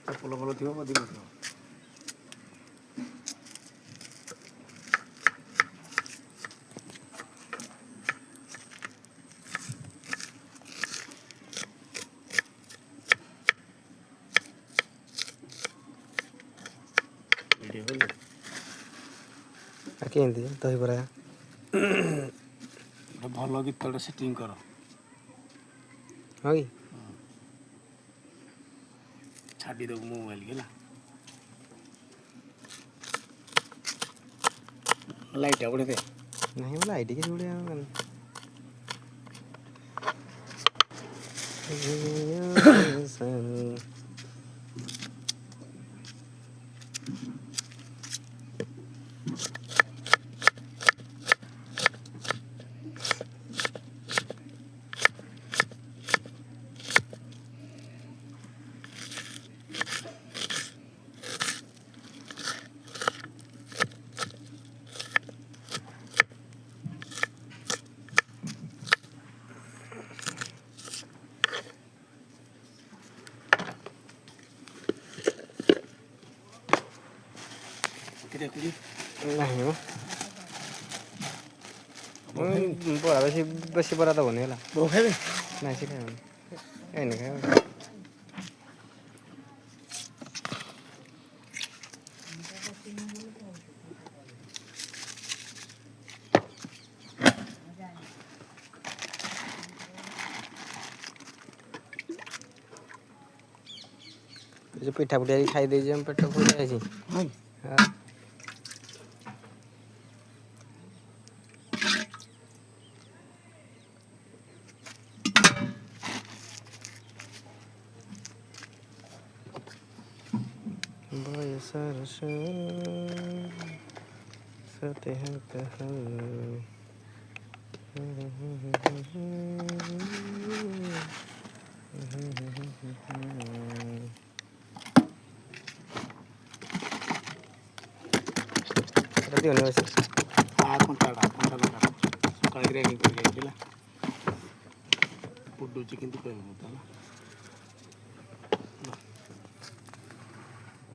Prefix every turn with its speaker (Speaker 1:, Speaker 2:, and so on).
Speaker 1: ଚପଲ ଭଲ ଥିବ ବଦି ନଥିବ। ଭିଡ଼ିଓ କଲୁ
Speaker 2: କେମିତି ଦହିବରା
Speaker 1: ଗୋଟେ ଭଲ ଗୀତଟେ ସେଟିଂ କର।
Speaker 2: ହଁ କି
Speaker 1: ଛାଡ଼ିଦେବୁ ମୋବାଇଲ କି ହେଲା। ଲାଇଟ୍ ଟା ବଢ଼େଇ ଦେ।
Speaker 2: नहीं बोला आईडी के जुड़े
Speaker 1: देखुची
Speaker 2: नहीं बड़ा बेसी बेसी बड़ा तो बने है
Speaker 1: वो खाइबे
Speaker 2: नहीं सीखे नहीं खाए जो पिठा पुटिया खाई दे हम पेट फुल जाए हाँ बयसर सतह कहल रति होने वैसे
Speaker 1: सकाल ग्राइंडिंग कर पुडुची किंतु कहबो